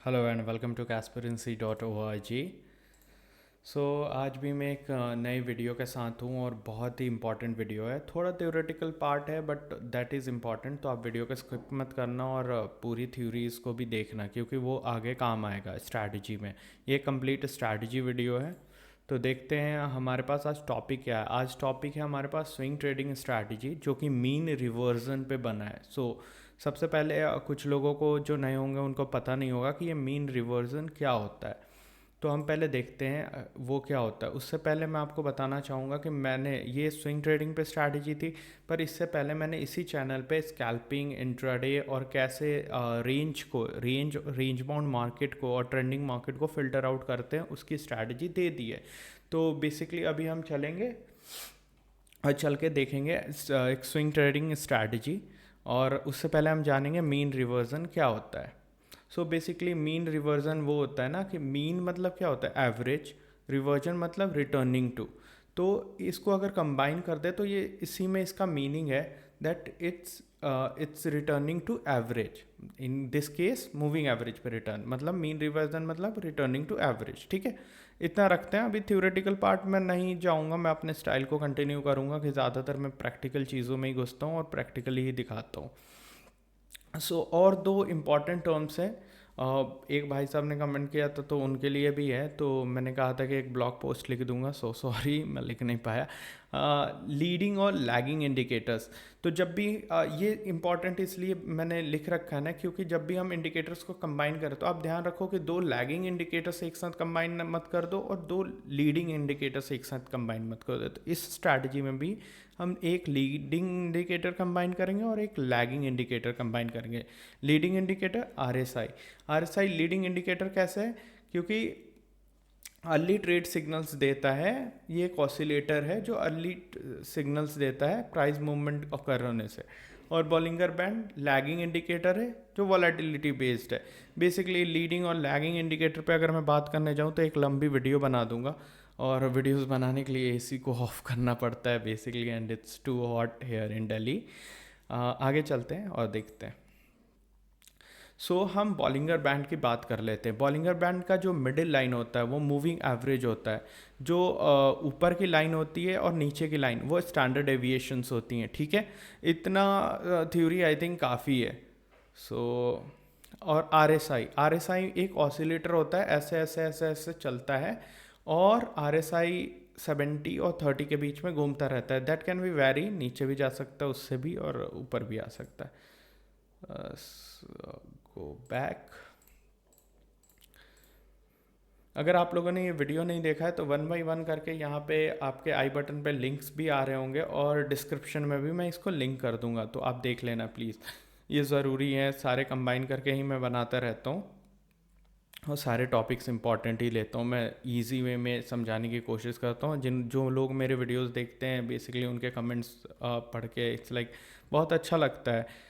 Hello and welcome to kasperency.org। So आज भी मैं एक नई वीडियो के साथ हूँ और बहुत ही इम्पॉर्टेंट वीडियो है। थोड़ा थ्योरेटिकल पार्ट है बट दैट इज़ इम्पॉर्टेंट, तो आप वीडियो को स्किप मत करना और पूरी थ्योरीज को भी देखना क्योंकि वो आगे काम आएगा स्ट्रैटेजी में। ये कंप्लीट स्ट्रैटेजी वीडियो है। तो देखते हैं हमारे पास आज टॉपिक क्या है। आज टॉपिक है हमारे पास स्विंग ट्रेडिंग स्ट्रैटेजी जो कि मीन रिवर्जन पे बना है। सबसे पहले कुछ लोगों को जो नए होंगे उनको पता नहीं होगा कि ये मीन रिवर्जन क्या होता है। तो हम पहले देखते हैं वो क्या होता है। उससे पहले मैं आपको बताना चाहूँगा कि मैंने ये स्विंग ट्रेडिंग पे स्ट्रैटेजी थी, पर इससे पहले मैंने इसी चैनल पे स्कैल्पिंग, इंट्राडे और कैसे रेंज बाउंड मार्केट को और ट्रेंडिंग मार्केट को फिल्टर आउट करते हैं उसकी स्ट्रैटेजी दे दी है। तो बेसिकली अभी हम चलेंगे और चल के देखेंगे एक स्विंग ट्रेडिंग स्ट्रैटेजी, और उससे पहले हम जानेंगे मीन रिवर्जन क्या होता है। बेसिकली मीन रिवर्जन वो होता है ना कि मीन मतलब क्या होता है, एवरेज, रिवर्जन मतलब रिटर्निंग टू। तो इसको अगर कंबाइन कर दे तो ये इसी में इसका मीनिंग है that it's returning to average, in this case moving average पे रिटर्न, मतलब मीन रिवर्जन मतलब रिटर्निंग टू एवरेज। ठीक है, इतना रखते हैं। अभी थ्योरेटिकल पार्ट में नहीं जाऊंगा, मैं अपने स्टाइल को कंटिन्यू करूंगा कि ज़्यादातर मैं प्रैक्टिकल चीज़ों में ही घुसता हूँ और प्रैक्टिकली ही दिखाता हूँ। और दो इम्पॉर्टेंट टर्म्स हैं। एक भाई साहब ने कमेंट किया था तो उनके लिए भी है, तो मैंने कहा था कि एक ब्लॉग पोस्ट लिख दूंगा, सॉरी मैं लिख नहीं पाया। लीडिंग और लैगिंग इंडिकेटर्स। तो जब भी ये इंपॉर्टेंट इसलिए मैंने लिख रखा है ना क्योंकि जब भी हम इंडिकेटर्स को कंबाइन करें तो आप ध्यान रखो कि दो लैगिंग इंडिकेटर्स एक साथ कंबाइन मत कर दो और दो लीडिंग इंडिकेटर्स एक साथ कंबाइन मत कर दो। तो इस स्ट्रैटेजी में भी हम एक लीडिंग इंडिकेटर कंबाइन करेंगे और एक लैगिंग इंडिकेटर कंबाइन करेंगे। Leading indicator RSI leading indicator कैसे है, क्योंकि अर्ली ट्रेड सिग्नल्स देता है। ये एक ऑसिलेटर है जो अर्ली सिग्नल्स देता है प्राइस मूवमेंट ऑकर होने से। और बॉलिंगर बैंड लैगिंग इंडिकेटर है जो वॉलेटिलिटी बेस्ड है। बेसिकली लीडिंग और लैगिंग इंडिकेटर पे अगर मैं बात करने जाऊँ तो एक लंबी वीडियो बना दूंगा, और वीडियोस बनाने के लिए एसी को ऑफ करना पड़ता है basically, and it's too hot here in Delhi. आगे चलते हैं और देखते हैं। हम बॉलिंगर बैंड की बात कर लेते हैं। बॉलिंगर बैंड का जो मिडिल लाइन होता है वो मूविंग एवरेज होता है। जो ऊपर की लाइन होती है और नीचे की लाइन वो स्टैंडर्ड एविएशंस होती हैं। ठीक है, इतना थ्योरी आई थिंक काफ़ी है। सो और आरएसआई एक ऑसिलेटर होता है, ऐसे ऐसे ऐसे ऐसे चलता है, और आरएसआई 70 और 30 के बीच में घूमता रहता है। दैट कैन बी वेरी, नीचे भी जा सकता है उससे भी और ऊपर भी आ सकता है। Go back. अगर आप लोगों ने ये वीडियो नहीं देखा है तो वन बाई वन करके यहाँ पे आपके आई बटन पे लिंक्स भी आ रहे होंगे और डिस्क्रिप्शन में भी मैं इसको लिंक कर दूंगा, तो आप देख लेना प्लीज़। ये ज़रूरी है, सारे कंबाइन करके ही मैं बनाता रहता हूँ और सारे टॉपिक्स इंपॉर्टेंट ही लेता हूँ। मैं इजी वे में समझाने की कोशिश करता हूँ। जो लोग मेरे वीडियोस देखते हैं बेसिकली उनके कमेंट्स पढ़ के इट्स लाइक बहुत अच्छा लगता है।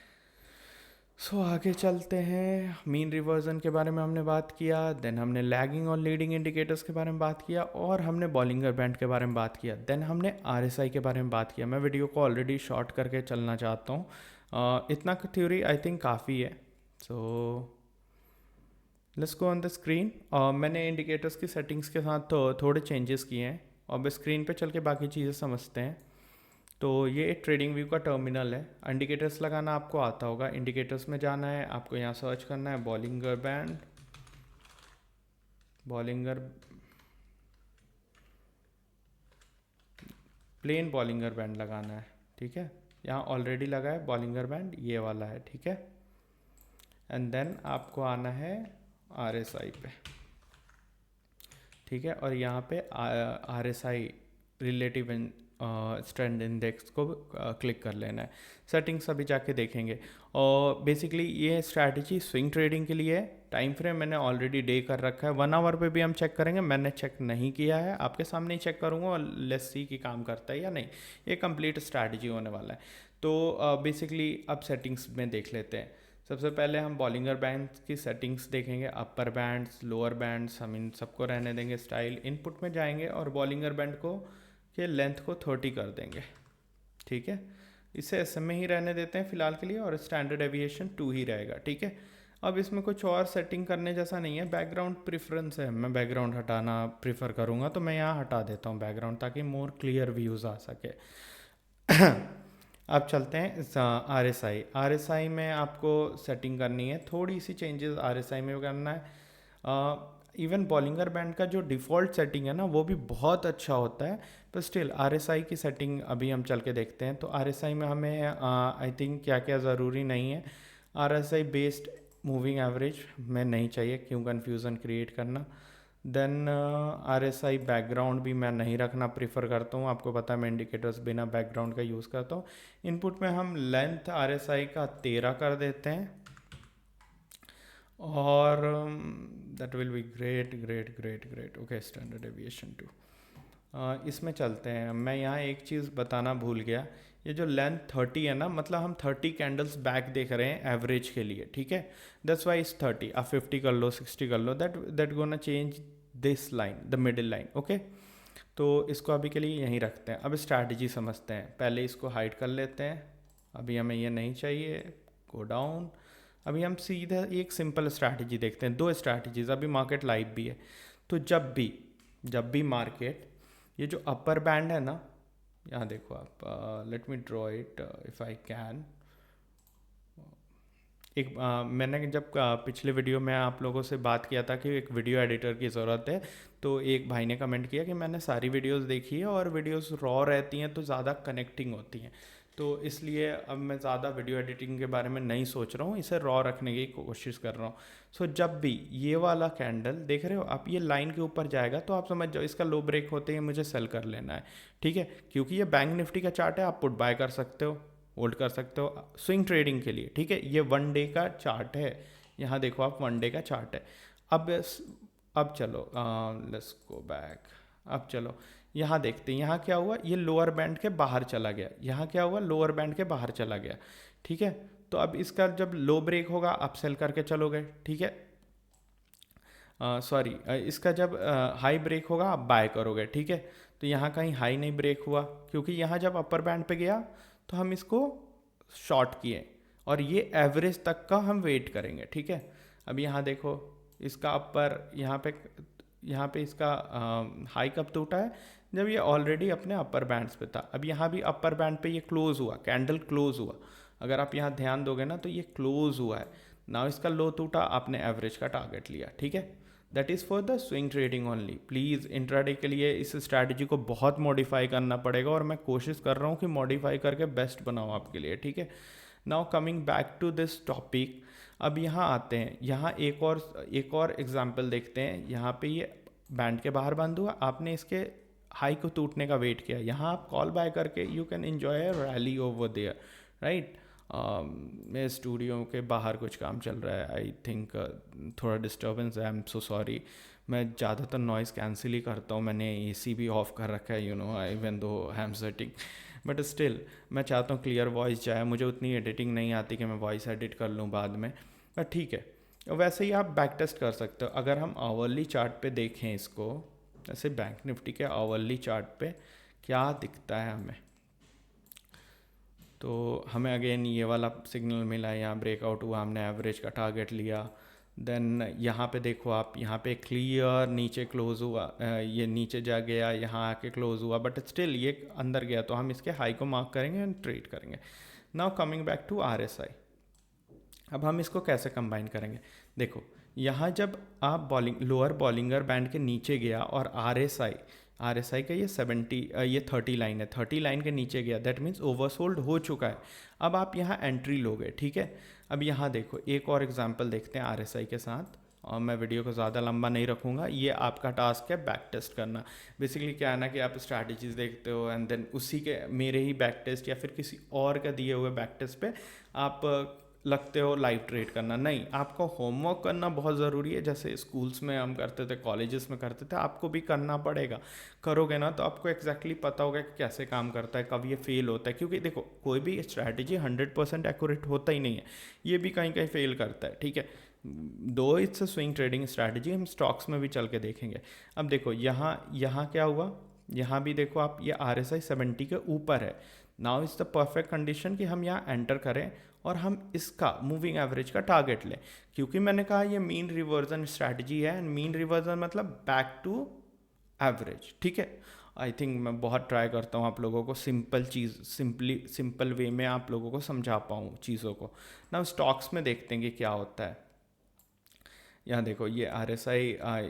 आगे चलते हैं। मीन रिवर्जन के बारे में हमने बात किया, देन हमने लैगिंग और लीडिंग इंडिकेटर्स के बारे में बात किया, और हमने बॉलिंगर बैंड के बारे में बात किया, देन हमने आरएसआई के बारे में बात किया। मैं वीडियो को ऑलरेडी शॉर्ट करके चलना चाहता हूँ। इतना थ्योरी आई थिंक काफ़ी है। Let's go on the screen. मैंने इंडिकेटर्स की सेटिंग्स के साथ तो थोड़े चेंजेस किए हैं, और अब स्क्रीन पे चल के बाकी चीज़ें समझते हैं। तो ये एक ट्रेडिंग व्यू का टर्मिनल है। इंडिकेटर्स लगाना आपको आता होगा। इंडिकेटर्स में जाना है, आपको यहाँ सर्च करना है Bollinger band, Bollinger plain Bollinger band लगाना है। ठीक है, यहाँ ऑलरेडी लगा है बॉलिंगर बैंड, ये वाला है। ठीक है, एंड देन आपको आना है आरएसआई पे। ठीक है, और यहाँ पे आरएसआई रिलेटिव स्ट्रेंथ इंडेक्स को क्लिक कर लेना है। सेटिंग्स अभी जाके देखेंगे। और बेसिकली ये स्ट्रैटेजी स्विंग ट्रेडिंग के लिए है। टाइम फ्रेम मैंने ऑलरेडी डे कर रखा है। 1 आवर पे भी हम चेक करेंगे, मैंने चेक नहीं किया है, आपके सामने ही चेक करूँगा और लेट्स सी कि काम करता है या नहीं। ये कंप्लीट स्ट्रैटेजी होने वाला है। तो बेसिकली अब सेटिंग्स में देख लेते हैं। सबसे पहले हम बॉलिंगर बैंड की सेटिंग्स देखेंगे। अपर बैंड्स, लोअर बैंड्स, हम इन सबको रहने देंगे। स्टाइल इनपुट में जाएंगे और बॉलिंगर बैंड को के लेंथ को 30 कर देंगे। ठीक है, इसे ऐसे में ही रहने देते हैं फिलहाल के लिए, और स्टैंडर्ड एविएशन 2 ही रहेगा। ठीक है, अब इसमें कुछ और सेटिंग करने जैसा नहीं है, बैकग्राउंड प्रेफरेंस है, मैं बैकग्राउंड हटाना प्रीफर करूँगा तो मैं यहाँ हटा देता हूँ बैकग्राउंड, ताकि मोर क्लियर व्यूज़ आ सके। अब चलते हैं आर एस आई में आपको सेटिंग करनी है, थोड़ी सी चेंजेस आर एस आई में करना है। इवन बॉलिंगर बैंड का जो डिफ़ॉल्ट सेटिंग है ना वो भी बहुत अच्छा होता है, पर स्टिल आर एस आई की सेटिंग अभी हम चल के देखते हैं। तो आर एस आई में हमें आई थिंक क्या क्या ज़रूरी नहीं है। R S I based moving average में नहीं चाहिए, क्यों कन्फ्यूज़न क्रिएट करना। Then R S I background भी मैं नहीं रखना प्रीफर करता हूँ, आपको पता है मैं इंडिकेटर्स बिना बैकग्राउंड का यूज़ करता हूँ। इनपुट में हम लेंथ आर एस आई का 13 कर देते हैं, और that will be great great great great. Okay, standard deviation 2। इसमें चलते हैं। मैं यहाँ एक चीज़ बताना भूल गया, ये जो लेंथ 30 है ना, मतलब हम 30 कैंडल्स बैक देख रहे हैं एवरेज के लिए, ठीक है। दैट्स वाई इस 30, आप 50 कर लो, 60 कर लो, that gonna change this line, the middle line. Okay, तो इसको अभी के लिए यहीं रखते हैं। अब स्ट्रैटेजी समझते हैं, पहले इसको हाइड कर लेते हैं, अभी हमें ये नहीं चाहिए, गो डाउन। अभी हम सीधा एक सिंपल स्ट्रैटेजी देखते हैं, दो स्ट्रैटेजीज, अभी मार्केट लाइव भी है। तो जब भी मार्केट ये जो अपर बैंड है ना, यहाँ देखो आप, let me draw it if I can. मैंने जब पिछले वीडियो में आप लोगों से बात किया था कि एक वीडियो एडिटर की ज़रूरत है, तो एक भाई ने कमेंट किया कि मैंने सारी वीडियोस देखी है और वीडियोस रॉ रहती हैं तो ज़्यादा कनेक्टिंग होती हैं, तो इसलिए अब मैं ज़्यादा वीडियो एडिटिंग के बारे में नहीं सोच रहा हूँ, इसे रॉ रखने की कोशिश कर रहा हूँ। सो जब भी ये वाला कैंडल देख रहे हो आप, ये लाइन के ऊपर जाएगा तो आप समझ जाओ इसका लो ब्रेक होते ही मुझे सेल कर लेना है, ठीक है। क्योंकि ये बैंक निफ्टी का चार्ट है, आप पुट बाय कर सकते हो, होल्ड कर सकते हो स्विंग ट्रेडिंग के लिए, ठीक है। ये 1 डे का चार्ट है, यहाँ देखो आप 1 डे का चार्ट है। अब चलो लेट्स गो बैक। अब चलो यहाँ देखते हैं, यहाँ क्या हुआ, ये लोअर बैंड के बाहर चला गया, यहाँ क्या हुआ, लोअर बैंड के बाहर चला गया, ठीक है। तो अब इसका जब लो ब्रेक होगा आप सेल करके चलोगे, ठीक है। सॉरी, इसका जब हाई ब्रेक होगा आप बाय करोगे, ठीक है। तो यहाँ कहीं हाई नहीं ब्रेक हुआ, क्योंकि यहाँ जब अपर बैंड पे गया तो हम इसको शॉर्ट किए, और ये एवरेज तक का हम वेट करेंगे, ठीक है। अब यहाँ देखो इसका अपर, यहाँ पे इसका हाई कब टूटा है, जब ये ऑलरेडी अपने अपर बैंड्स पे था। अब यहाँ भी अपर बैंड पे ये क्लोज हुआ, कैंडल क्लोज हुआ, अगर आप यहाँ ध्यान दोगे ना तो ये क्लोज हुआ है ना, इसका लो टूटा, आपने एवरेज का टारगेट लिया, ठीक है। That is for the swing trading only. Please intraday के लिए इस स्ट्रैटेजी को बहुत मॉडिफाई करना पड़ेगा, और मैं कोशिश कर रहा हूँ कि मॉडिफाई करके बेस्ट बनाऊँ आपके लिए, ठीक है। Now coming back to this topic, अब यहाँ आते हैं, यहाँ एक और एग्जाम्पल देखते हैं। यहाँ पे ये बैंड के बाहर बंद हुआ, आपने इसके हाई को टूटने का वेट किया, यहाँ आप कॉल बाय करके you can enjoy a rally over there, right. मेरे स्टूडियो के बाहर कुछ काम चल रहा है, आई थिंक थोड़ा डिस्टर्बेंस है, आई एम सो सॉरी। मैं ज़्यादातर नॉइज़ कैंसिल ही करता हूँ, मैंने एसी भी ऑफ कर रखा है, you know, even though I am setting, but still मैं चाहता हूँ क्लियर वॉइस जाए। मुझे उतनी एडिटिंग नहीं आती कि मैं वॉइस एडिट कर लूँ बाद में, बट ठीक है। वैसे ही आप बैक टेस्ट कर सकते हो। अगर हम आवरली चार्ट पे देखें इसको, जैसे बैंक निफ्टी के आवरली चार्ट पे क्या दिखता है हमें, तो हमें अगेन ये वाला सिग्नल मिला, यहाँ ब्रेकआउट हुआ, हमने एवरेज का टारगेट लिया। देन यहाँ पे देखो आप, यहाँ पे क्लियर नीचे क्लोज हुआ, ये नीचे जा गया, यहाँ आके क्लोज हुआ, बट स्टिल ये अंदर गया, तो हम इसके हाई को मार्क करेंगे एंड ट्रेड करेंगे। Now coming back to RSI, अब हम इसको कैसे कंबाइन करेंगे। देखो यहाँ जब आप लोअर बॉलिंगर बैंड के नीचे गया और RSI का ये 30 लाइन है, 30 लाइन के नीचे गया, दैट मीन्स ओवरसोल्ड हो चुका है। अब आप यहाँ एंट्री लोगे, ठीक है। अब यहाँ देखो एक और एग्जांपल देखते हैं RSI के साथ, और मैं वीडियो को ज़्यादा लंबा नहीं रखूँगा, ये आपका टास्क है बैक टेस्ट करना। बेसिकली क्या है ना कि आप स्ट्रैटेजीज देखते हो एंड देन उसी के मेरे ही बैक टेस्ट या फिर किसी और का दिए हुए बैक टेस्ट पे आप लगते हो लाइव ट्रेड करना। नहीं, आपको होमवर्क करना बहुत ज़रूरी है, जैसे स्कूल्स में हम करते थे, कॉलेजेस में करते थे, आपको भी करना पड़ेगा। करोगे ना तो आपको एग्जैक्टली पता होगा कि कैसे काम करता है, कब ये फेल होता है, क्योंकि देखो कोई भी स्ट्रैटेजी 100% एक्यूरेट होता ही नहीं है, ये भी कहीं कहीं फेल करता है, ठीक है। दो इट्स स्विंग ट्रेडिंग स्ट्रैटेजी, हम स्टॉक्स में भी चल के देखेंगे। अब देखो यहाँ क्या हुआ, यहाँ भी देखो आप, ये RSI 70 के ऊपर है। Now is the perfect condition कि हम यहाँ एंटर करें और हम इसका मूविंग एवरेज का टारगेट लें, क्योंकि मैंने कहा ये मीन रिवर्जन स्ट्रैटेजी है, एंड मीन रिवर्जन मतलब बैक टू एवरेज, ठीक है। आई थिंक मैं बहुत ट्राई करता हूँ आप लोगों को सिंपल वे में आप लोगों को समझा पाऊँ चीज़ों को ना। स्टॉक्स में देखते हैं कि क्या होता है। यहाँ देखो ये RSI,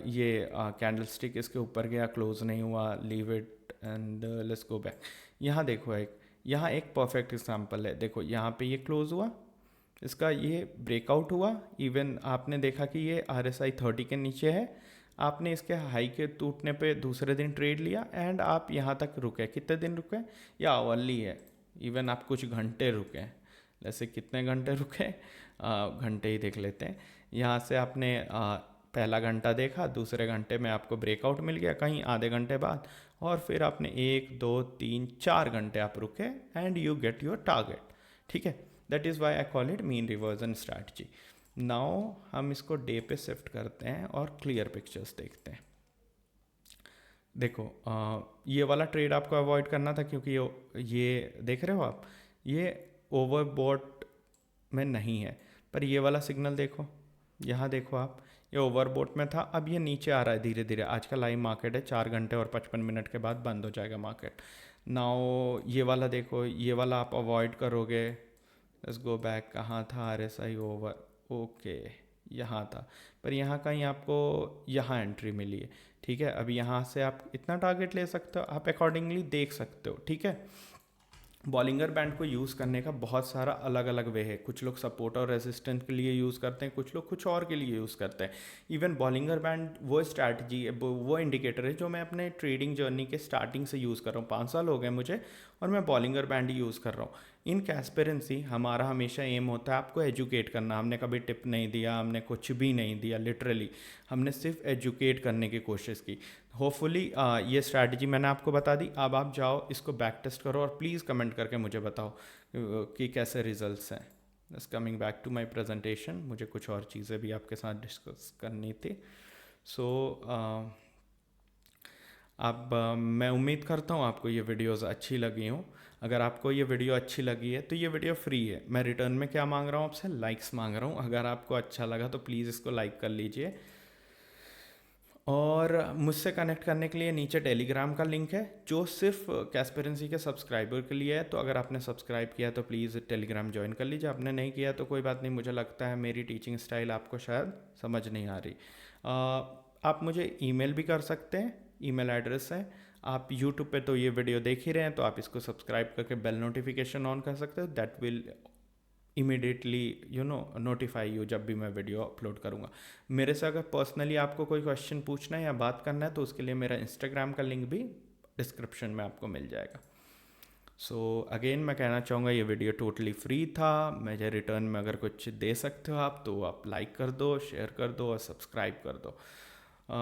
ये कैंडल स्टिक इसके ऊपर गया, क्लोज नहीं हुआ, leave it and let's go back. यहाँ देखो यहाँ एक परफेक्ट एग्जांपल है। देखो यहाँ पे ये क्लोज हुआ, इसका ये ब्रेकआउट हुआ, इवन आपने देखा कि ये RSI 30 के नीचे है, आपने इसके हाई के टूटने पे दूसरे दिन ट्रेड लिया एंड आप यहाँ तक रुके। कितने दिन रुके? या आवरली है, इवन आप कुछ घंटे रुके। जैसे कितने घंटे रुके, घंटे ही देख लेते हैं। यहाँ से आपने पहला घंटा देखा, दूसरे घंटे में आपको ब्रेकआउट मिल गया कहीं आधे घंटे बाद, और फिर आपने 1 2 3 4 घंटे आप रुके and you get your target, ठीक है। That is why I call it mean reversion strategy. Now हम इसको डे पे शिफ्ट करते हैं और क्लियर पिक्चर्स देखते हैं। देखो ये वाला ट्रेड आपको अवॉइड करना था, क्योंकि ये देख रहे हो आप, ये ओवरबॉट में नहीं है। पर ये वाला सिग्नल देखो, यहाँ देखो आप, ये ओवरबॉट में था, अब ये नीचे आ रहा है धीरे धीरे। आज का लाइव मार्केट है, 4 घंटे और 55 मिनट के बाद बंद हो जाएगा मार्केट। नाउ ये वाला देखो, ये वाला आप अवॉइड करोगे। लेट्स गो बैक, कहाँ था RSI ओवर, ओके यहाँ था, पर यहाँ कहीं आपको यहाँ एंट्री मिली है, ठीक है। अब यहाँ से आप इतना टारगेट ले सकते हो, आप अकॉर्डिंगली देख सकते हो, ठीक है। बॉलिंगर बैंड को यूज़ करने का बहुत सारा अलग अलग वे है। कुछ लोग सपोर्ट और रेजिस्टेंस के लिए यूज़ करते हैं, कुछ लोग कुछ और के लिए यूज़ करते हैं। इवन बॉलिंगर बैंड वो स्ट्रैटेजी, वो इंडिकेटर है जो मैं अपने ट्रेडिंग जर्नी के स्टार्टिंग से यूज़ कर रहा हूँ। 5 साल हो गए मुझे और मैं बॉलिंगर बैंड ही यूज़ कर रहा हूँ। इन कैस्पेरेंसी हमारा हमेशा एम होता है आपको एजुकेट करना। हमने कभी टिप नहीं दिया, हमने कुछ भी नहीं दिया, लिटरली हमने सिर्फ एजुकेट करने की कोशिश की। होपफुली ये स्ट्रैटेजी मैंने आपको बता दी। अब आप जाओ इसको बैक टेस्ट करो और प्लीज़ कमेंट करके मुझे बताओ कि कैसे रिजल्ट्स हैं। बस coming back to my presentation, मुझे कुछ और चीज़ें भी आपके साथ डिस्कस करनी थी। सो अब मैं उम्मीद करता हूँ आपको ये वीडियोस अच्छी लगी हों। अगर आपको ये वीडियो अच्छी लगी है तो ये वीडियो फ्री है। मैं रिटर्न में क्या मांग रहा हूँ आपसे? लाइक्स मांग रहा हूँ। अगर आपको अच्छा लगा तो प्लीज़ इसको लाइक कर लीजिए। और मुझसे कनेक्ट करने के लिए नीचे टेलीग्राम का लिंक है जो सिर्फ कैस्पेरेंसी के सब्सक्राइबर के लिए है। तो अगर आपने सब्सक्राइब किया तो प्लीज़ टेलीग्राम ज्वाइन कर लीजिए। आपने नहीं किया तो कोई बात नहीं, मुझे लगता है मेरी टीचिंग स्टाइल आपको शायद समझ नहीं आ रही। आप मुझे ईमेल भी कर सकते हैं, ईमेल एड्रेस है। आप यूट्यूब पे तो ये वीडियो देख ही रहे हैं, तो आप इसको सब्सक्राइब करके बेल नोटिफिकेशन ऑन कर सकते हो। That will immediately notify you जब भी मैं वीडियो अपलोड करूँगा। मेरे से अगर पर्सनली आपको कोई क्वेश्चन पूछना है या बात करना है तो उसके लिए मेरा इंस्टाग्राम का लिंक भी डिस्क्रिप्शन में आपको मिल जाएगा। सो अगेन मैं कहना चाहूँगा ये वीडियो टोटली फ्री था। मुझे रिटर्न में अगर कुछ दे सकते हो आप तो आप लाइक कर दो, शेयर कर दो और सब्सक्राइब कर दो।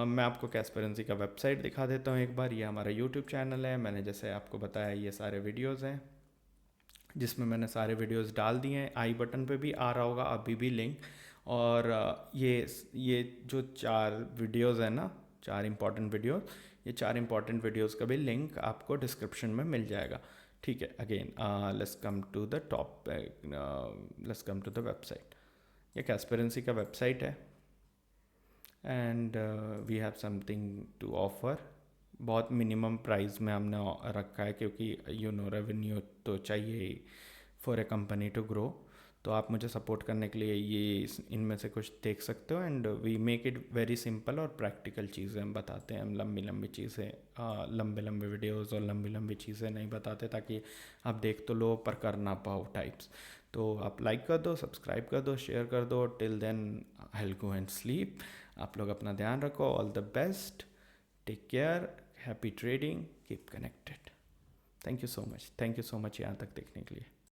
मैं आपको कैस्पेरेंसी का वेबसाइट दिखा देता हूँ एक बार। ये हमारा यूट्यूब चैनल है, मैंने जैसे आपको बताया ये सारे वीडियोज़ हैं जिसमें मैंने सारे वीडियोस डाल दिए हैं। आई बटन पे भी आ रहा होगा अभी भी लिंक। और ये जो 4 वीडियोस है ना, 4 इंपॉर्टेंट वीडियोस, ये 4 इंपॉर्टेंट वीडियोस का भी लिंक आपको डिस्क्रिप्शन में मिल जाएगा, ठीक है। Again let's come to the top, let's come to the website. ये कैस्पेरेंसी का वेबसाइट है and we have something to offer. बहुत मिनिमम प्राइस में हमने रखा है क्योंकि रेवेन्यू तो चाहिए ही for a company to grow. तो आप मुझे सपोर्ट करने के लिए ये इनमें से कुछ देख सकते हो। And we make it very simple और प्रैक्टिकल चीज़ें हम बताते हैं। हम लंबी लंबी चीज़ें, लंबे लंबे वीडियोस और लंबी लंबी चीज़ें नहीं बताते ताकि आप देख तो लो पर कर ना पाओ टाइप्स। तो आप लाइक कर दो, सब्सक्राइब कर दो, शेयर कर दो। Till then I will go and sleep. आप लोग अपना ध्यान रखो। All the best, take care, happy trading, keep connected. Thank you so much, thank you so much यहाँ तक देखने के लिए।